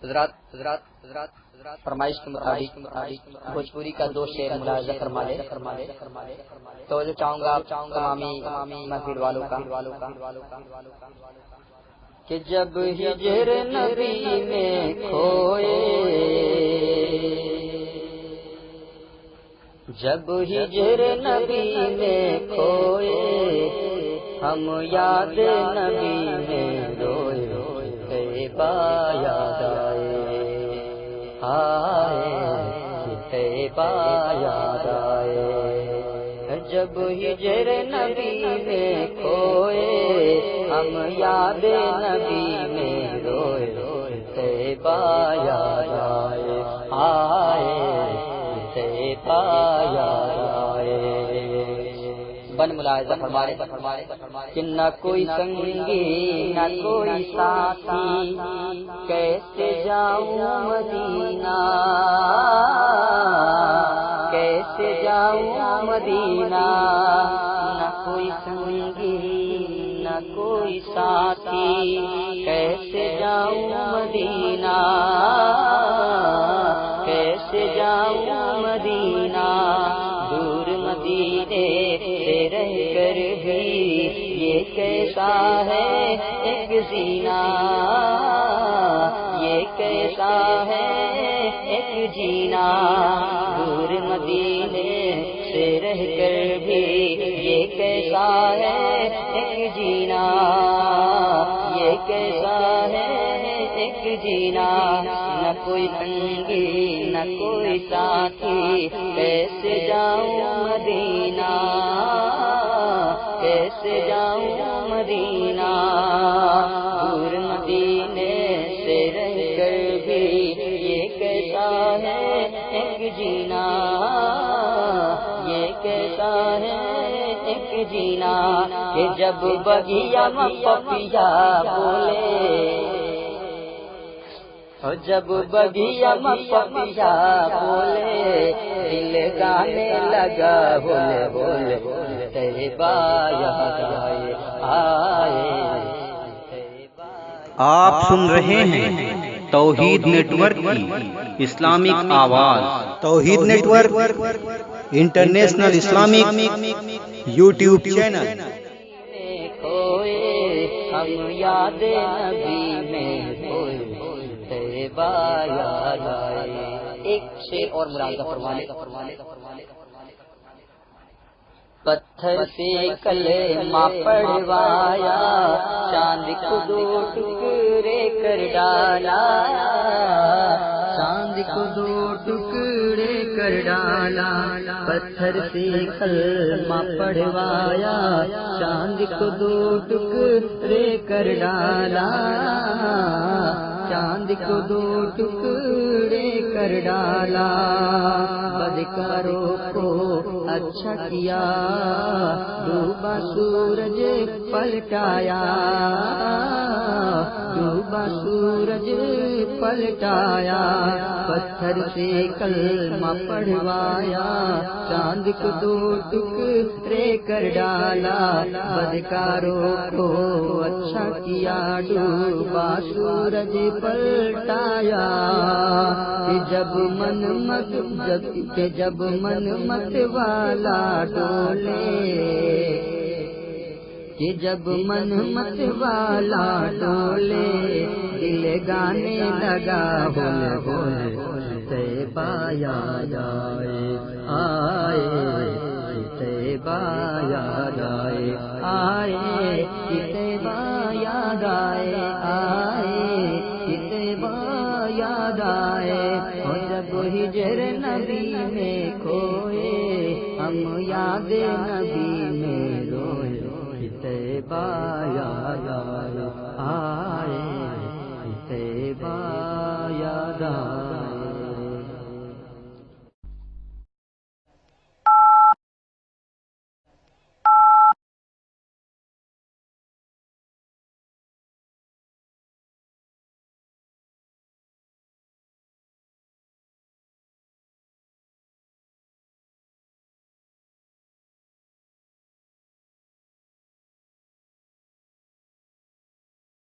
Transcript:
حضرات فرمائش کے مطابق بھوجپوری کا دو شعر ملاحظہ فرما لے تو جو چاہوں گا تمامی محفل والوں کا کہ جب ہجر نبی میں کھوئے، جب ہجر نبی میں کھوئے، ہم یاد نبی میں روئے، طیبہ یاد آئے طیبہ یاد آئے، جب ہجر نبی میں کھوئے، ہم یاد نبی میں روئے، طیبہ یاد آئے طیبہ یاد آئے۔ بن ملاحظہ فرمائے کہ نہ کوئی سنگی نہ کوئی ساتھی، کیسے جاؤں مدینہ، کیسے جاؤں مدینہ، نہ کوئی سنگی نہ کوئی ساتھی، کیسے جاؤں مدینہ، کیسے جاؤں مدینہ، دور مدینے سے رہ کر بھی یہ کیسا ہے ایک زینہ، یہ کیسا ہے ایک جینا، دور مدینے سے رہ کر بھی یہ کیسا ہے ایک جینا، یہ کیسا ہے ایک جینا، نہ کوئی سنگی نہ کوئی ساتھی، کیسے جاؤں مدینہ، کیسے جاؤں مدینہ، دور مدینے سے رہ کر بھی یہ کیسا ہے ایک جینا، یہ کیسا ہے ایک جینا، کہ جب بگیا پپیا بولے، جب بگیا پپیا بولے، دل گانے لگا بولے بولے، طیبہ یاد آئے۔ آپ سن رہے ہیں توحید نیٹ ورک کی اسلامک آواز۔ Tauheed network international Islamic YouTube channel. ہم یاد نبی میں کھوئے، طیبہ یاد آئے۔ ایک شعر اور ملاحظہ فرمانے پتھر سے کلمہ پڑھوایا، چاند کو دو ٹکڑے کر ڈالا، چاند کو دو ٹکڑے کر ڈالا، پتھر سے کلمہ پڑھوایا، چاند کو دو ٹکڑے کر ڈالا، چاند کو دو ٹکڑے کر ڈالا، بدکاروں کو اچھا کیا، ڈوبا سورج پلٹایا، ڈوبا سورج پلٹایا، پتھر سے کلمہ پڑھوایا، چاند کو دو ٹکڑے کر ڈالا، بدکاروں کو اچھا کیا، ڈوبا سورج پلٹایا، کہ جب من مت والا ڈولے، کہ جب من مت والا ڈولے، دل گانے لگا بول بول، طیبہ یاد آئے طیبہ یاد آئے، طیبہ یاد آئے طیبہ یاد آئے، اور جب ہجر نبی میں کھوئے، ہم یاد نبی میں روئے، طیبہ یاد آئے۔